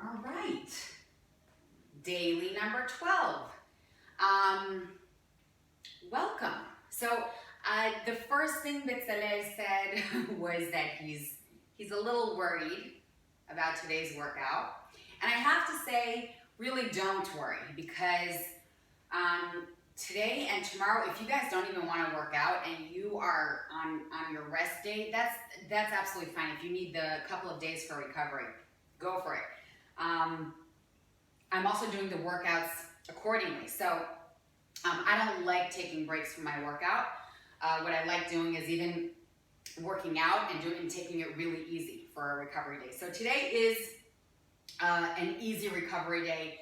All right. Daily number 12. Welcome. So the first thing that Saleh said was that he's a little worried about today's workout. And I have to say, really don't worry, because today and tomorrow, if you guys don't even want to work out and you are on your rest day, that's absolutely fine. If you need the couple of days for recovery, go for it. I'm also doing the workouts accordingly. So I don't like taking breaks from my workout. What I like doing is even working out and taking it really easy for a recovery day. So today is an easy recovery day.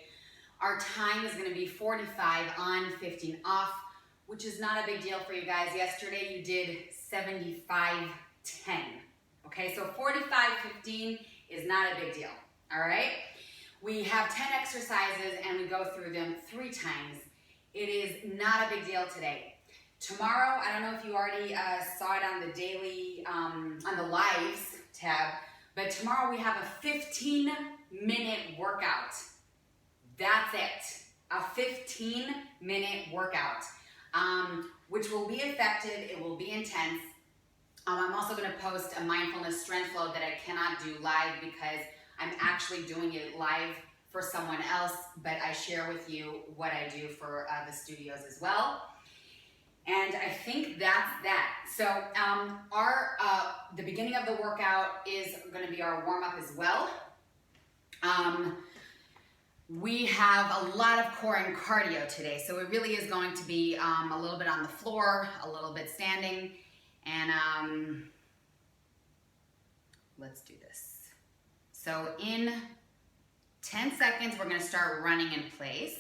Our time is going to be 45 on, 15 off, which is not a big deal for you guys. Yesterday you did 75-10. Okay, so 45-15 is not a big deal. All right, we have 10 exercises and we go through them 3 times. It is not a big deal today. Tomorrow, I don't know if you already saw it on the daily, on the lives tab, but tomorrow we have a 15-minute workout. That's it, a 15-minute workout, which will be effective, it will be intense. I'm also gonna post a mindfulness strength load that I cannot do live because I'm actually doing it live for someone else, but I share with you what I do for the studios as well. And I think that's that. So the beginning of the workout is gonna be our warm-up as well. We have a lot of core and cardio today, so it really is going to be a little bit on the floor, a little bit standing, and let's do this. So in 10 seconds, we're gonna start running in place.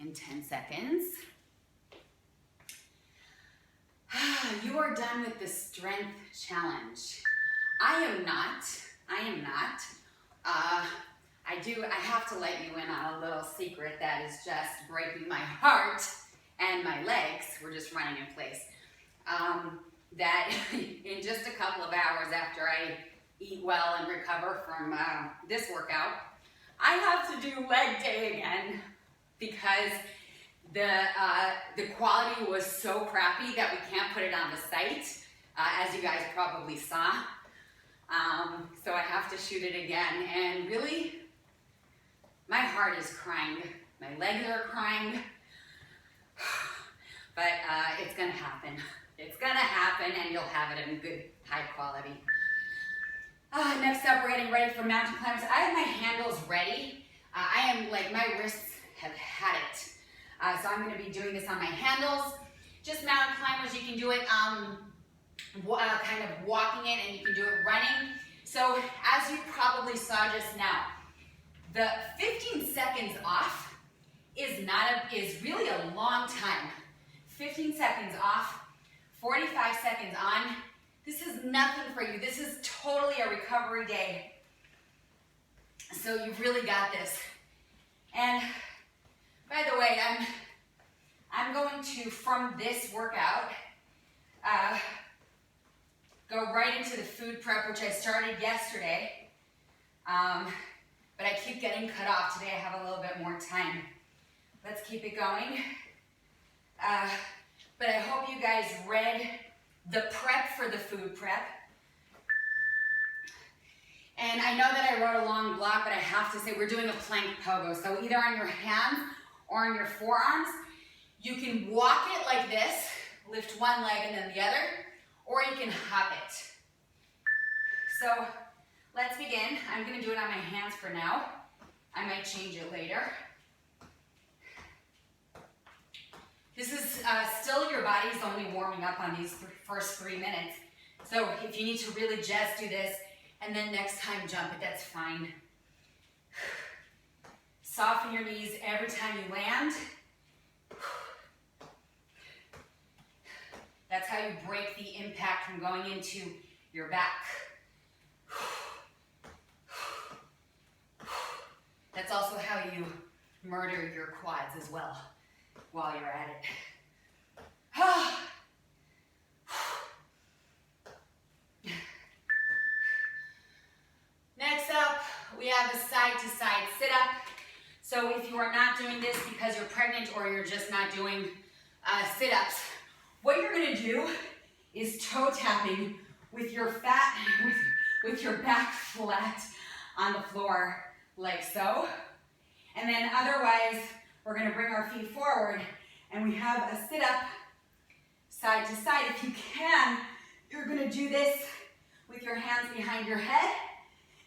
In 10 seconds. You are done with the strength challenge. I am not. I have to let you in on a little secret that is just breaking my heart and my legs. We're just running in place. That in just a couple of hours after I eat well and recover from this workout, I have to do leg day again because the quality was so crappy that we can't put it on the site, as you guys probably saw. So I have to shoot it again, and really, my heart is crying. My legs are crying, but it's gonna happen. It's gonna happen, and you'll have it in good, high quality. Next up, we're getting ready for mountain climbers. I have my handles ready. I am like, my wrists have had it. So I'm gonna be doing this on my handles. Just mountain climbers, you can do it kind of walking it, and you can do it running. So as you probably saw just now, the 15 seconds off is really a long time. 15 seconds off, 45 seconds on. This is nothing for you. This is totally a recovery day. So you've really got this. And by the way, I'm going to, from this workout, go right into the food prep, which I started yesterday. But I keep getting cut off. Today I have a little bit more time. Let's keep it going. But I hope you guys read the prep for the food prep. And I know that I wrote a long blog, but I have to say we're doing a plank pogo. So either on your hands or on your forearms, you can walk it like this, lift one leg and then the other, or you can hop it. So let's begin. I'm gonna do it on my hands for now. I might change it later. This is still your body's only warming up on these first 3 minutes. So if you need to really just do this and then next time jump it, that's fine. Soften your knees every time you land. That's how you break the impact from going into your back. That's also how you murder your quads as well while you're at it. Next up, we have a side-to-side sit-up. So if you are not doing this because you're pregnant or you're just not doing sit-ups, what you're gonna do is toe tapping with your with your back flat on the floor, like so. And then otherwise, we're gonna bring our feet forward and we have a sit-up side to side. If you can, you're gonna do this with your hands behind your head.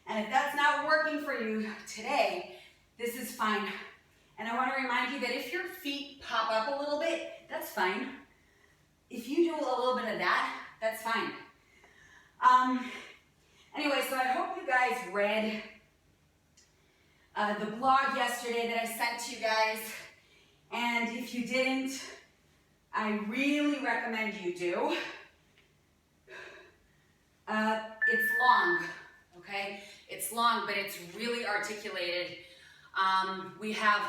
And if that's not working for you today, this is fine. And I wanna remind you that if your feet pop up a little bit, that's fine. If you do a little bit of that, that's fine. Anyway, so I hope you guys read the blog yesterday that I sent to you guys. And if you didn't, I really recommend you do. It's long, okay? It's long, but it's really articulated. We have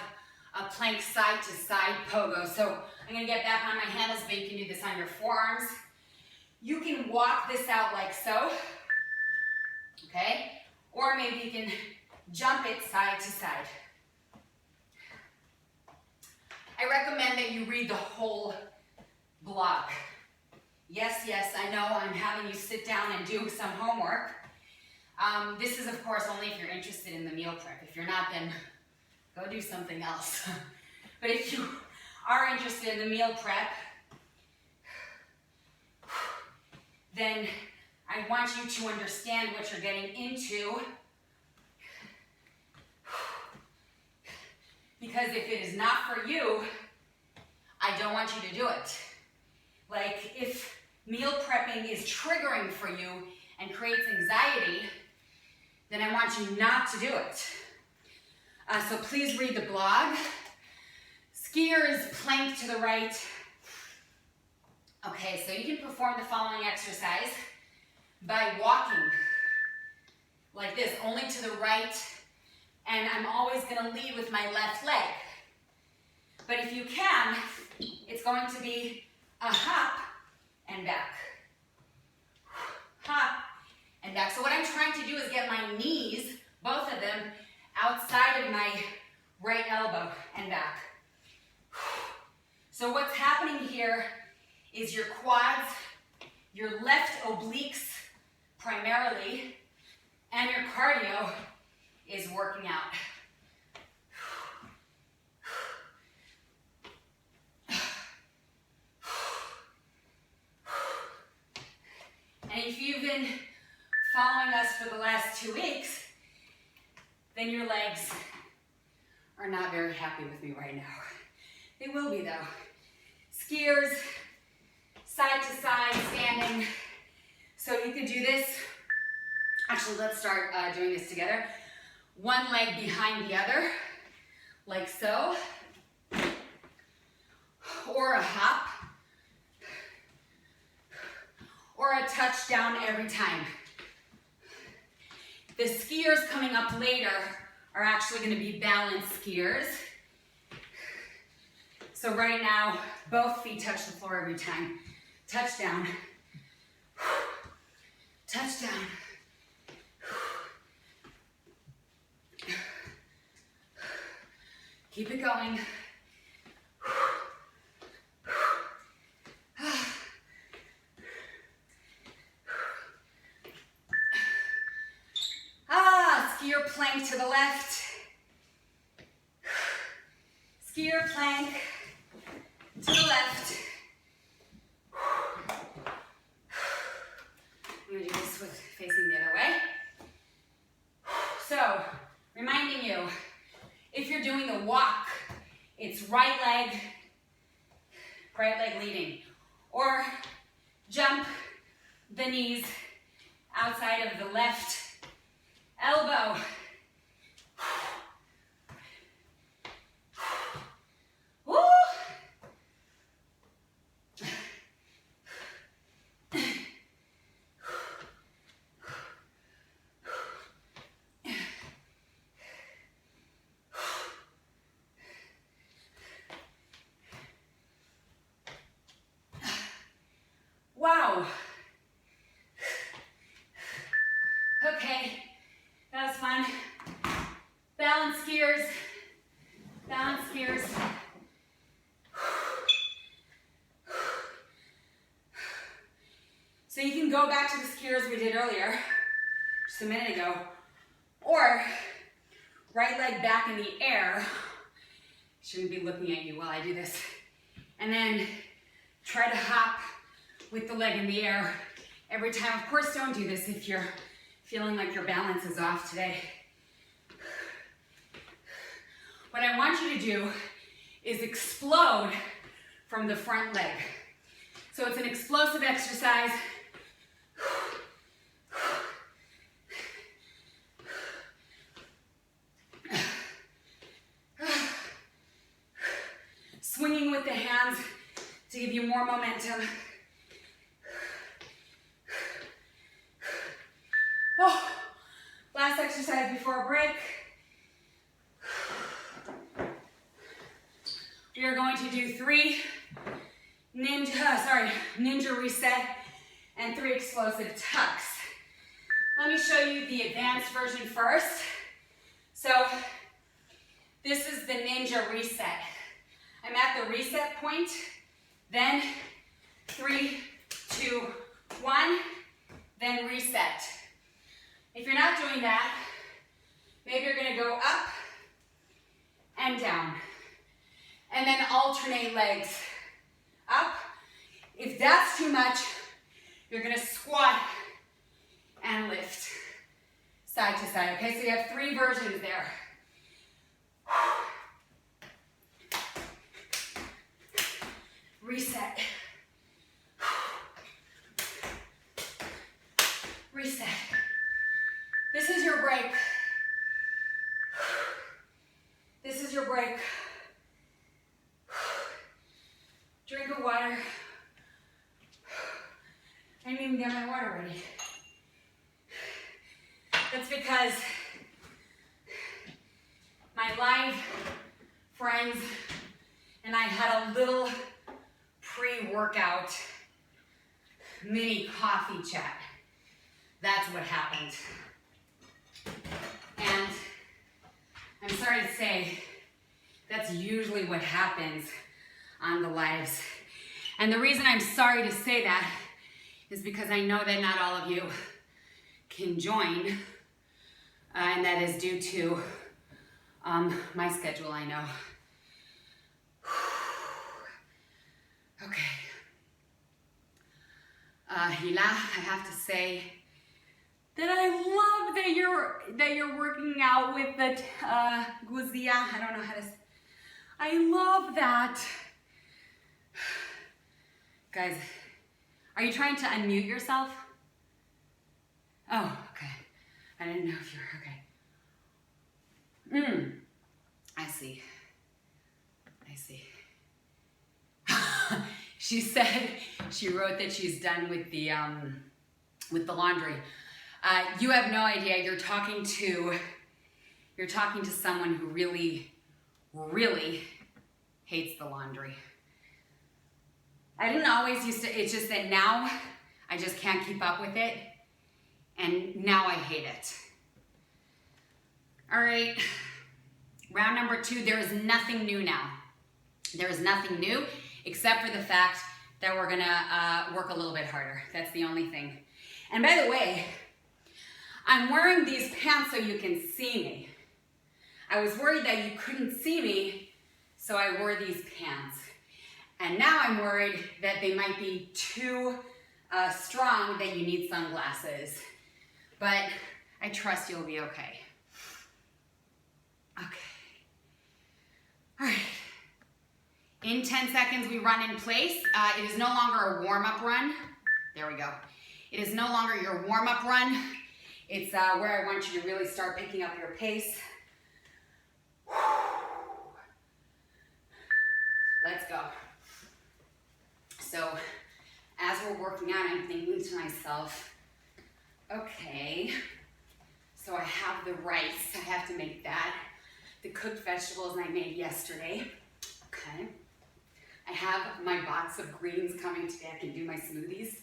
a plank side to side pogo. So I'm gonna get back on my handles, but you can do this on your forearms. You can walk this out like so, okay? Or maybe you can jump it side to side. I recommend that you read the whole blog. Yes, I know I'm having you sit down and do some homework. This is, of course, only if you're interested in the meal prep. If you're not, then go do something else. But if you are interested in the meal prep, then I want you to understand what you're getting into. Because if it is not for you, I don't want you to do it. Like, if meal prepping is triggering for you and creates anxiety, then I want you not to do it. So please read the blog. Skier is plank to the right. Okay, so you can perform the following exercise by walking like this, only to the right, and I'm always gonna lead with my left leg. But if you can, it's going to be a hop and back. Hop and back. So what I'm trying to do is get my knees, both of them, outside of my right elbow and back. So what's happening here is your quads, your left obliques primarily, and your cardio is working out. And if you've been following us for the last 2 weeks, then your legs are not very happy with me right now. They will be though. Skiers, side to side, standing. So you could do this. Actually, let's start doing this together. One leg behind the other, like so. Or a hop. Or a touchdown every time. The skiers coming up later are actually going to be balanced skiers. So right now, both feet touch the floor every time. Touchdown. Touchdown. Keep it going. Skier plank to the left. Skier plank to the left. I'm going to do this with facing the other way. So, reminding you, if you're doing the walk, it's right leg leading. Or jump the knees outside of the left elbow. Woo! Wow. Okay, that was fun. skiers, balance skiers. So you can go back to the skiers we did earlier, just a minute ago, or right leg back in the air. Shouldn't be looking at you while I do this. And then try to hop with the leg in the air every time. Of course, don't do this if you're feeling like your balance is off today. What I want you to do is explode from the front leg. So it's an explosive exercise. Swinging with the hands to give you more momentum. Oh, last exercise before a break. We are going to do 3 ninja reset and 3 explosive tucks. Let me show you the advanced version first. So this is the ninja reset. I'm at the reset point, then 3, 2, 1, then reset. If you're not doing that, maybe you're gonna go up and down, and then alternate legs. Up. If that's too much, you're gonna squat and lift side to side, okay? So you have 3 versions there. Reset. Reset. This is your break. This is your break. Drink of water. I didn't even get my water ready. That's because my live friends and I had a little pre-workout mini coffee chat. That's what happened. And I'm sorry to say, that's usually what happens on the lives. And the reason I'm sorry to say that is because I know that not all of you can join, and that is due to my schedule, I know. Okay. Hila, I have to say that I love that you're working out with the guzia. I don't know how to say. I love that. Guys, are you trying to unmute yourself? Oh, okay. I didn't know if you were okay. I see. I see. She said, she wrote that she's done with the laundry. You have no idea. You're talking to someone who really, really hates the laundry. I didn't always used to, it's just that now I just can't keep up with it. And now I hate it. All right, round number 2, there is nothing new now. There is nothing new except for the fact that we're gonna work a little bit harder. That's the only thing. And by the way, I'm wearing these pants so you can see me. I was worried that you couldn't see me, so I wore these pants. And now I'm worried that they might be too strong that you need sunglasses. But I trust you'll be okay. Okay. All right. In 10 seconds, we run in place. It is no longer a warm-up run. There we go. It is no longer your warm-up run. It's where I want you to really start picking up your pace. Let's go. So, as we're working out, I'm thinking to myself, okay, so I have the rice, I have to make that. The cooked vegetables I made yesterday, okay. I have my box of greens coming today, I can do my smoothies.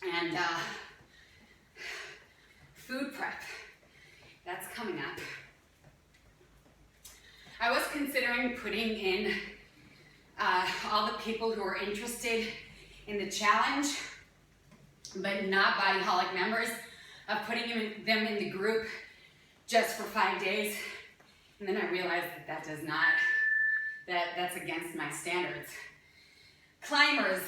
And food prep, that's coming up. I was considering putting in all the people who are interested in the challenge, but not bodyholic members, of putting them in the group just for 5 days. And then I realized that does not, that's against my standards. Climbers,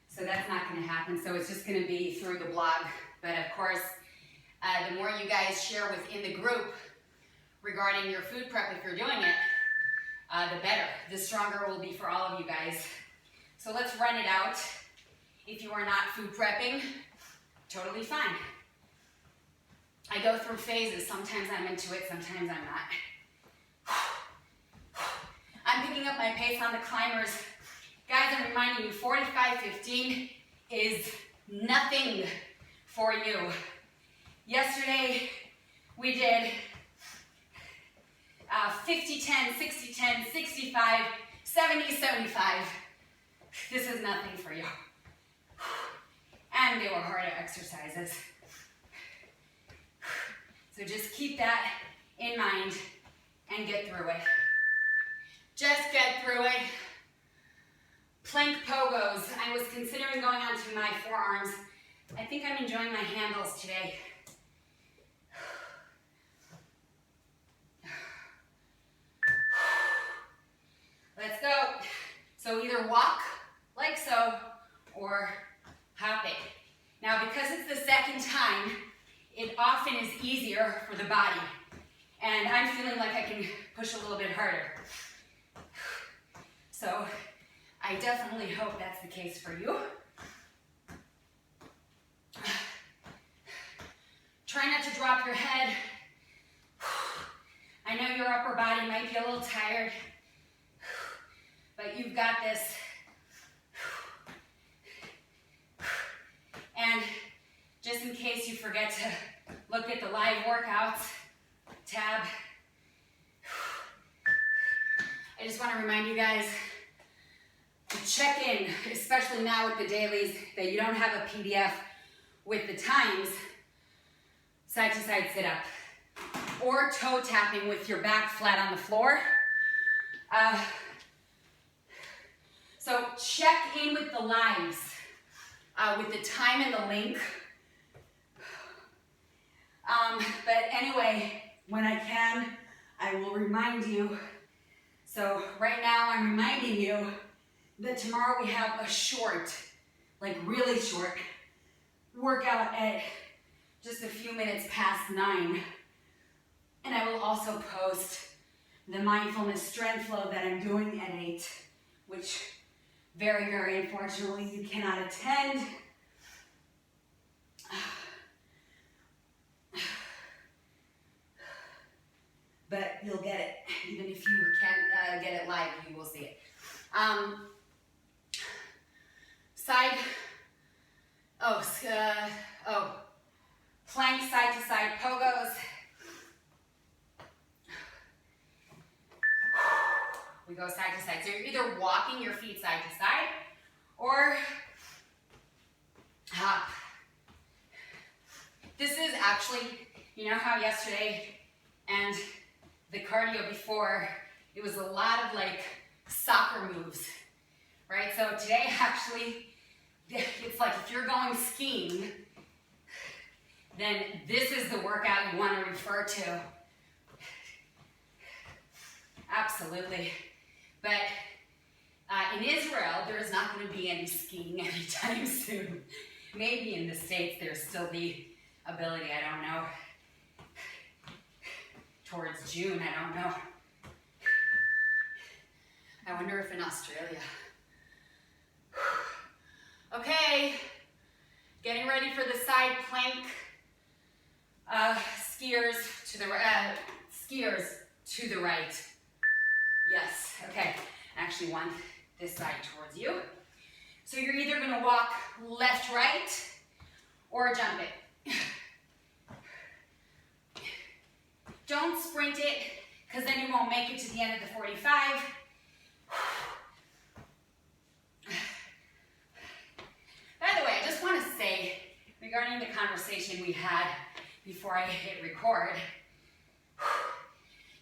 so that's not gonna happen. So it's just gonna be through the blog. But of course, the more you guys share within the group regarding your food prep, if you're doing it, the better. The stronger it will be for all of you guys. So let's run it out. If you are not food prepping, totally fine. I go through phases. Sometimes I'm into it, sometimes I'm not. I'm picking up my pace on the climbers. Guys, I'm reminding you, 45-15 is nothing for you. Yesterday, we did 50-10, 60-10, 65, 70-75. This is nothing for you. And they were harder exercises. So just keep that in mind and get through it. Just get through it. Plank pogos. I was considering going on to my forearms. I think I'm enjoying my handles today. Let's go. So either walk like so or hop it. Now because it's the second time, it often is easier for the body. And I'm feeling like I can push a little bit harder. So I definitely hope that's the case for you. Try not to drop your head. I know your upper body might be a little tired, but you've got this. And just in case you forget to look at the live workouts tab, I just want to remind you guys to check in, especially now with the dailies, that you don't have a PDF with the times, side to side sit up, or toe tapping with your back flat on the floor. So check in with the lives, with the time and the link. But anyway, when I can, I will remind you. So right now I'm reminding you that tomorrow we have a short, like really short, workout at just a few minutes past 9. And I will also post the mindfulness strength flow that I'm doing at 8, which very, very unfortunately you cannot attend. But you'll get it. Even if you can't get it live, you will see it. Plank side to side pogos. We go side to side. So you're either walking your feet side to side or hop. This is actually, you know how yesterday and the cardio before, it was a lot of like soccer moves, right? So today actually, it's like if you're going skiing, then this is the workout you want to refer to. Absolutely. But in Israel, there is not going to be any skiing anytime soon. Maybe in the States, there's still the ability, I don't know. Towards June, I don't know. I wonder if in Australia. Okay, getting ready for the side plank. Skiers to the right. Yes, okay. I actually want this side towards you. So you're either gonna walk left, right, or jump it. Don't sprint it, because then you won't make it to the end of the 45. By the way, I just want to say, regarding the conversation we had before I hit record.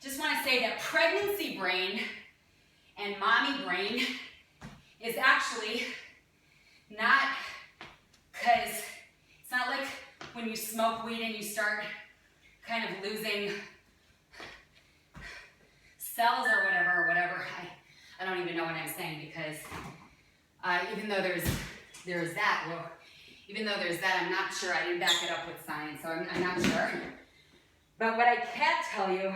Just want to say that pregnancy brain and mommy brain is actually not, because it's not like when you smoke weed and you start kind of losing cells or whatever. I don't even know what I'm saying, because even though there's that, well, even though there's that, I'm not sure. I didn't back it up with science, so I'm not sure. But what I can tell you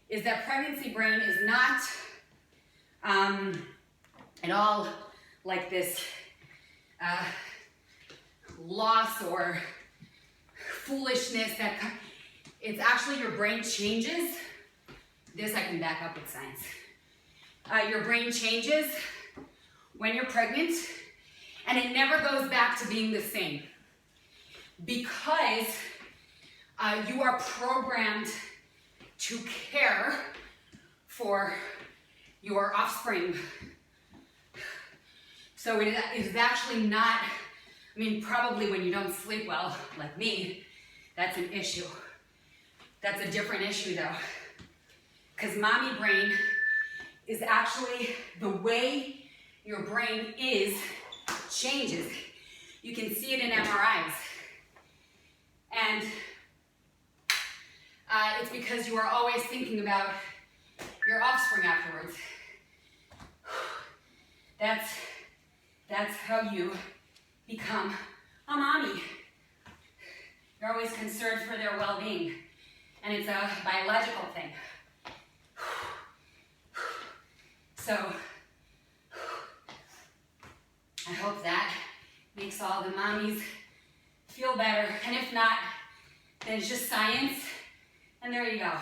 is that pregnancy brain is not at all like this loss or foolishness that it's actually your brain changes. This I can back up with science. Your brain changes when you're pregnant, and it never goes back to being the same, because you are programmed to care for your offspring. So it is actually not, I mean, probably when you don't sleep well, like me, that's an issue. That's a different issue though. Because mommy brain is actually the way your brain is changes. You can see it in MRIs. And it's because you are always thinking about your offspring afterwards. That's how you become a mommy. You're always concerned for their well-being, and it's a biological thing. So, I hope that makes all the mommies feel better, and if not, then it's just science, and there you go.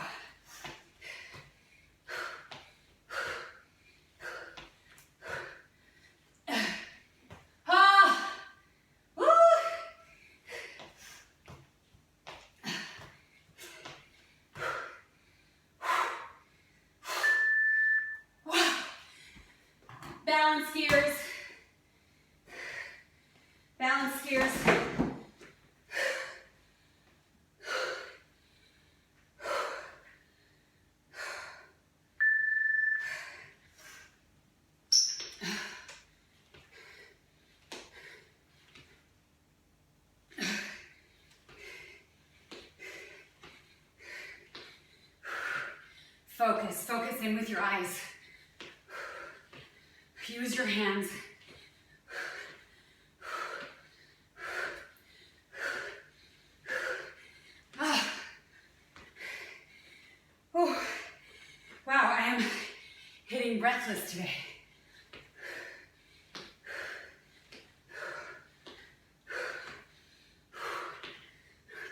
Balance skiers. Balance skiers. Focus in with your eyes. Use your hands. Oh, wow, I am hitting breathless today.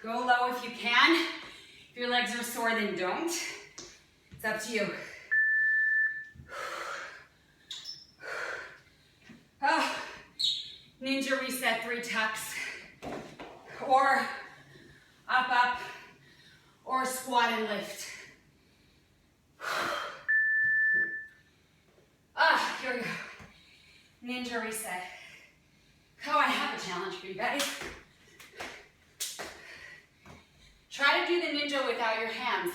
Go low if you can. If your legs are sore, then don't. It's up to you. Ninja reset, 3 tucks, or up, or squat and lift. Here we go. Ninja reset. Oh, I have a challenge for you guys. Try to do the ninja without your hands.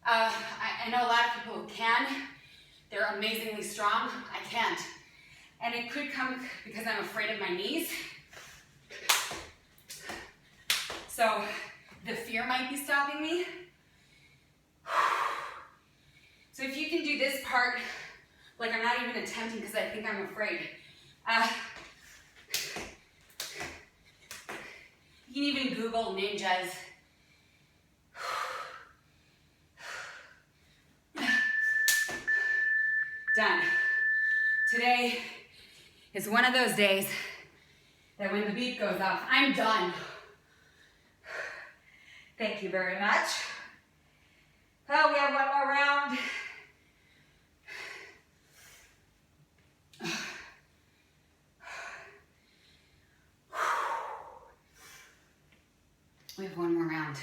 I know a lot of people who can. They're amazingly strong. I can't. And it could come because I'm afraid of my knees. So the fear might be stopping me. So if you can do this part, like I'm not even attempting because I think I'm afraid. You can even Google ninjas. Done. Today is one of those days that when the beat goes off, I'm done. Thank you very much. Oh, we have one more round. We have one more round.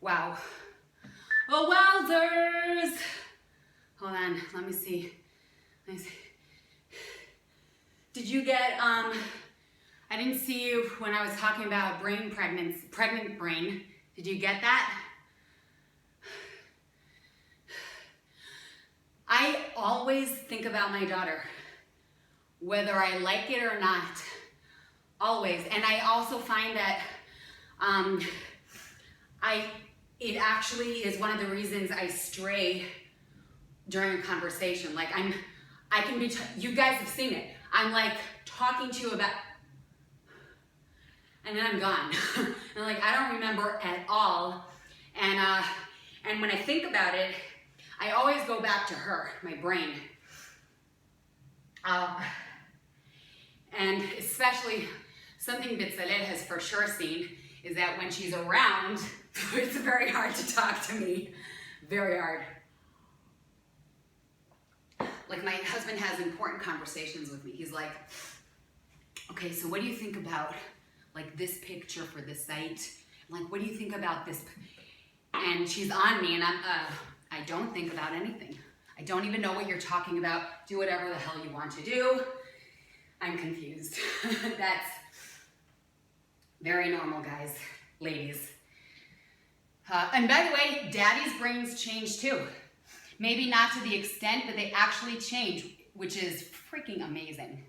Wow. Oh, wowzers. Hold on, let me see. Did you that I didn't see you when I was talking about pregnant brain. Did you get that? I always think about my daughter, whether I like it or not, always. And I also find that it actually is one of the reasons I stray during a conversation. Like I can be, you guys have seen it. I'm like talking to you about, and then I'm gone. And like, I don't remember at all. And when I think about it, I always go back to her, my brain. And especially something that Saleh has for sure seen is that when she's around, it's very hard to talk to me. Very hard. Like my husband has important conversations with me. He's like, okay, so what do you think about like this picture for the site? I'm like, what do you think about this? And she's on me and I don't think about anything. I don't even know what you're talking about. Do whatever the hell you want to do. I'm confused. That's very normal, guys, ladies. And by the way, daddy's brains change too. Maybe not to the extent, but they actually change, which is freaking amazing.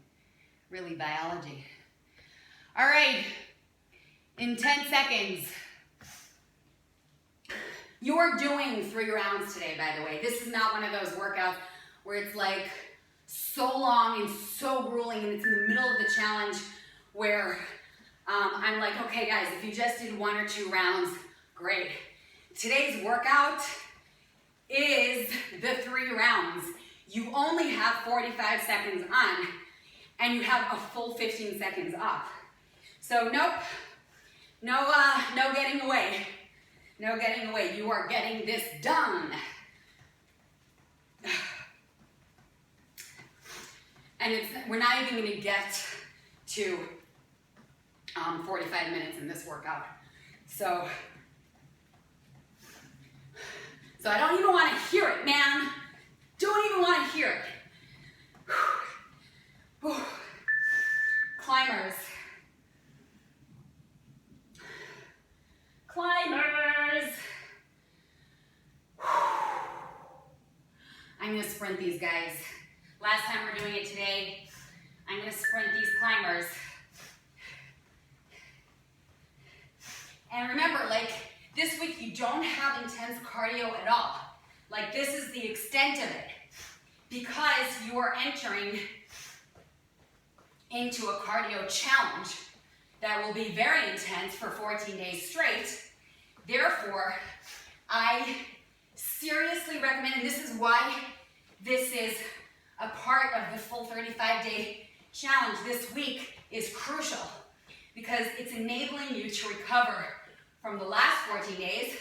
Really, biology. All right, in 10 seconds. You're doing 3 rounds today, by the way. This is not one of those workouts where it's like so long and so grueling and it's in the middle of the challenge where I'm like, okay guys, if you just did 1 or 2 rounds, great. Today's workout is the 3 rounds. You only have 45 seconds on and you have a full 15 seconds off. So nope, no getting away. No getting away. You are getting this done. And we're not even going to get to 45 minutes in this workout. So I don't even want to hear it, man. Don't even want to hear it. Climbers. Climbers. I'm going to sprint these guys. Last time we're doing it today, I'm going to sprint these climbers. And remember, like, this week you don't have intense cardio at all. Like, this is the extent of it. Because you are entering into a cardio challenge that will be very intense for 14 days straight. Therefore, I seriously recommend, and this is why this is a part of the full 35-day challenge this week is crucial, because it's enabling you to recover from the last 14 days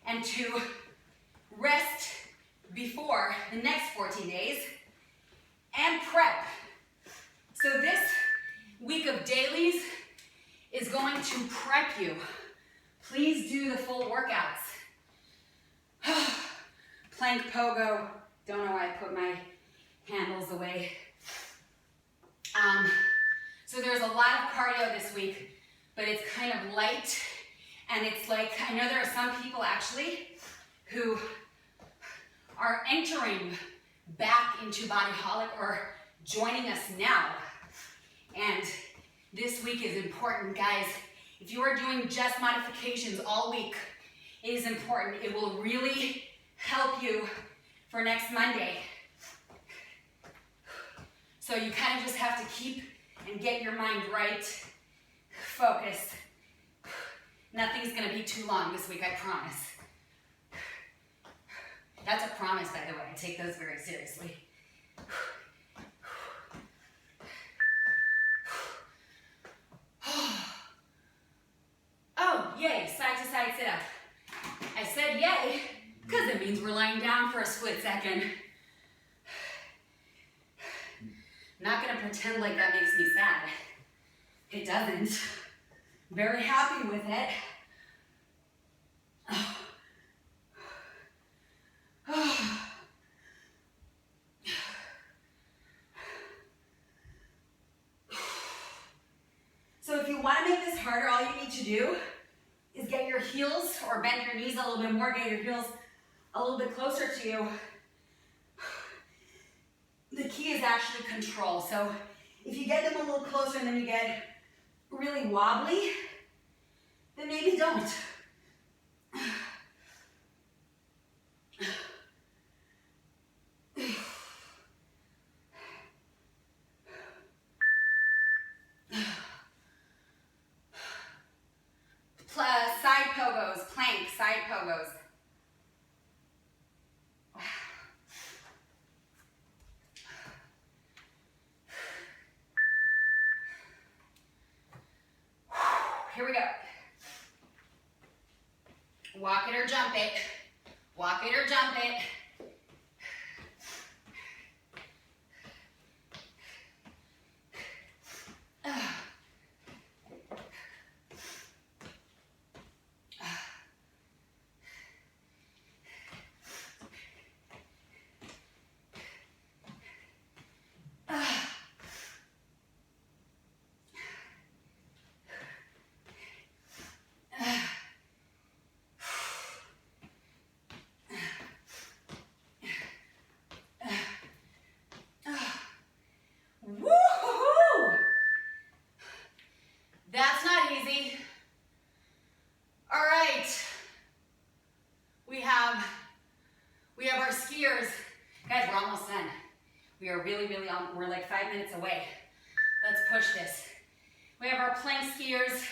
and to rest before the next 14 days and prep. So this week of dailies is going to prep you. Please do the full workouts. Plank pogo. Don't know why I put my handles away. So there's a lot of cardio this week, but it's kind of light. And it's like, I know there are some people actually who are entering back into bodyholic or joining us now. And this week is important, guys. If you are doing just modifications all week, it is important. It will really help you for next Monday. So you kind of just have to keep and get your mind right. Focus. Nothing's gonna be too long this week, I promise. That's a promise, by the way. I take those very seriously. Oh, yay, side to side sit up. I said yay, because it means we're lying down for a split second. Not gonna pretend like that makes me sad. It doesn't. Very happy with it. harder, all you need to do is get your heels, or bend your knees a little bit more, get your heels a little bit closer to you. The key is actually control. So if you get them a little closer and then you get really wobbly, then maybe don't. Side pogos, plank, side pogos. Here we go. Walk it or jump it. Walk it or jump it. That's not easy. All right. We have our skiers. Guys, we're almost done. We are really on, we're like 5 minutes away. Let's push this. We have our plank skiers.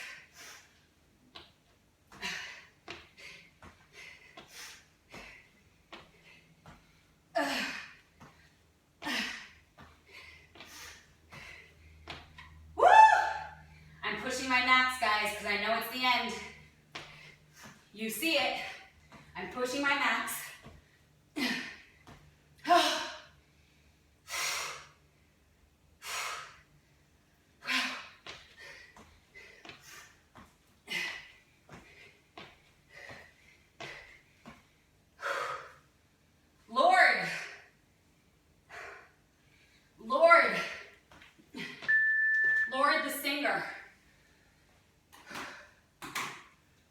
My max, guys, because I know it's the end. You see it. I'm pushing my max. Lord the singer.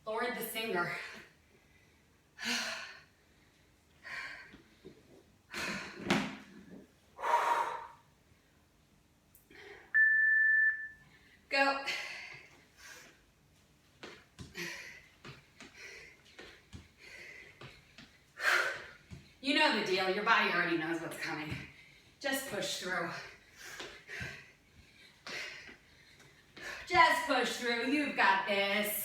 Lord the singer. Go. You know the deal. Your body already knows what's coming. Just push through. Just push through. You've got this.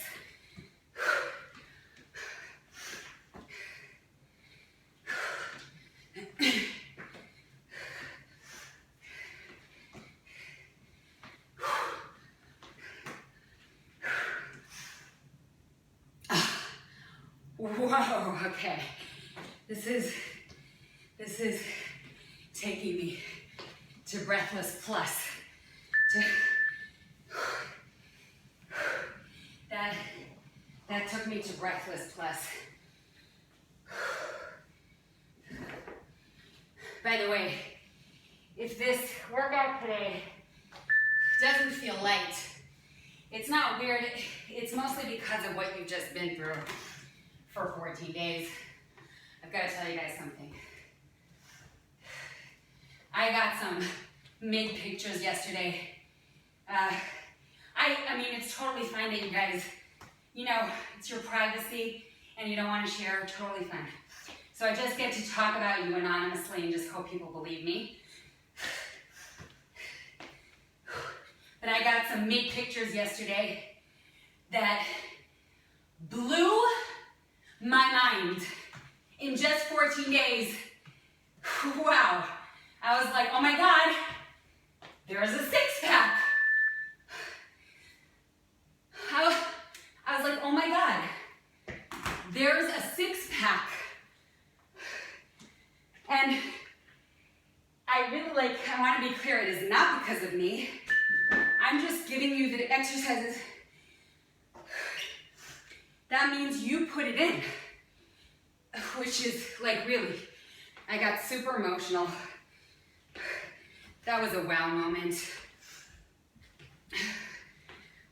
Whoa, okay. This is taking me to breathless plus. That took me to breathless plus. By the way, if this workout today doesn't feel light, it's not weird. It's mostly because of what you've just been through for 14 days. I've got to tell you guys something. I got some mid pictures yesterday. I mean, it's totally fine that you guys, you know, it's your privacy and you don't want to share, totally fine. So I just get to talk about you anonymously and just hope people believe me. But I got some mid pictures yesterday that blew my mind in just 14 days. Wow. I was like, oh my God, there's a six-pack. I was like, oh my God, there's a six-pack. And I really I want to be clear, it is not because of me. I'm just giving you the exercises. That means you put it in, which is like really, I got super emotional. That was a wow moment.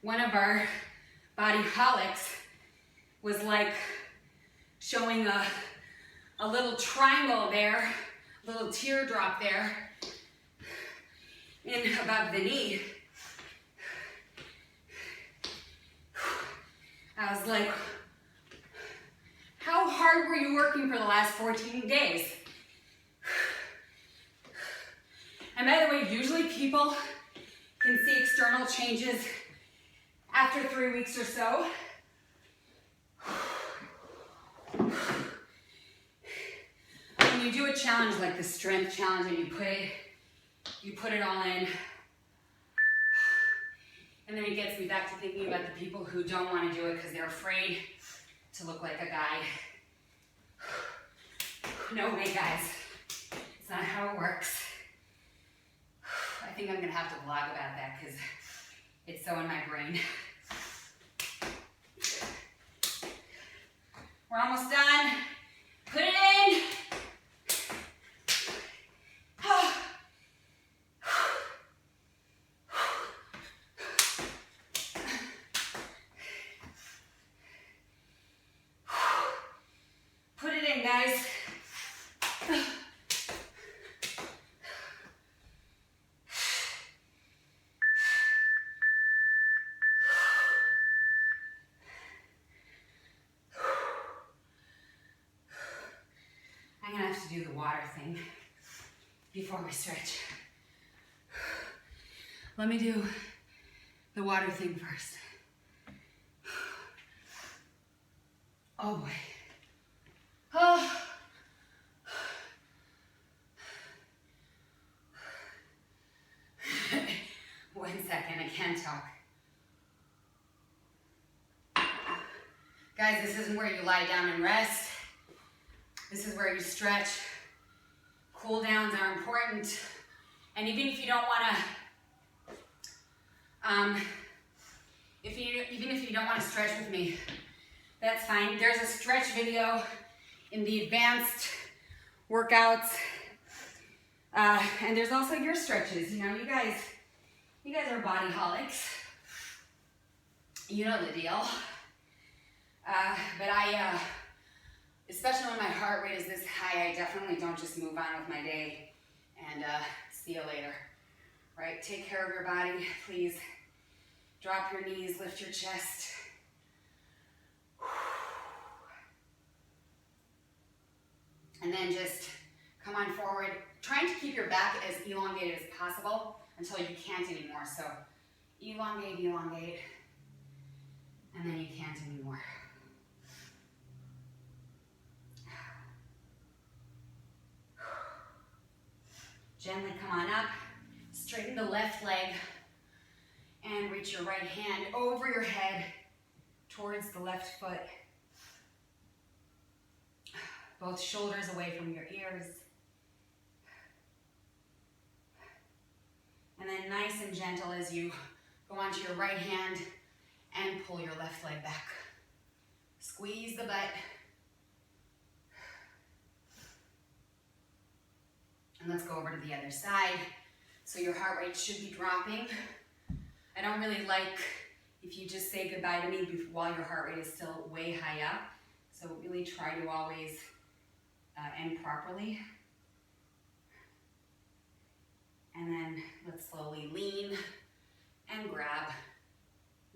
One of our bodyholics was like showing a little triangle there, a little teardrop there in above the knee. I was like, how hard were you working for the last 14 days? And by the way, usually people can see external changes after 3 weeks or so. When you do a challenge like the strength challenge and you put it all in, and then it gets me back to thinking about the people who don't want to do it because they're afraid to look like a guy. No way, guys. It's not how it works. I think I'm going to have to vlog about that because it's so in my brain. We're almost done. Put it in. Put it in, guys. I'm gonna have to do the water thing before we stretch. Let me do the water thing first. Oh boy. Oh. 1 second, I can't talk. Guys, this isn't where you lie down and rest. This is where you stretch. Cool downs are important. And even if you don't want to, even if you don't want to stretch with me, that's fine. There's a stretch video in the advanced workouts. And there's also your stretches. You know, you guys are bodyholics. You know the deal. But especially when my heart rate is this high, I definitely don't just move on with my day and see you later, right? Take care of your body, please. Drop your knees, lift your chest. And then just come on forward, trying to keep your back as elongated as possible until you can't anymore. So elongate, elongate, and then you can't anymore. Gently come on up, straighten the left leg, and reach your right hand over your head towards the left foot. Both shoulders away from your ears. And then nice and gentle as you go onto your right hand and pull your left leg back. Squeeze the butt. And let's go over to the other side. So your heart rate should be dropping. I don't really like if you just say goodbye to me while your heart rate is still way high up. So really try to always end properly. And then let's slowly lean and grab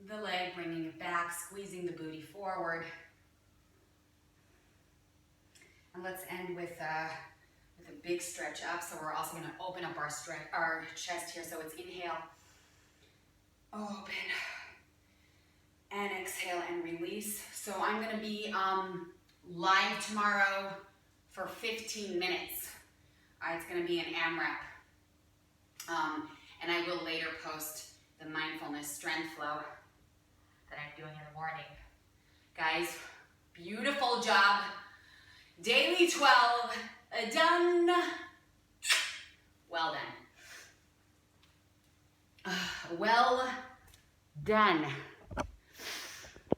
the leg, bringing it back, squeezing the booty forward. And let's end with a big stretch up. So we're also going to open up our chest here. So it's inhale, open, and exhale and release. So I'm going to be live tomorrow for 15 minutes. It's going to be an AMRAP. And I will later post the mindfulness strength flow that I'm doing in the morning. Guys, beautiful job. Daily 12, done. Well done. Well done.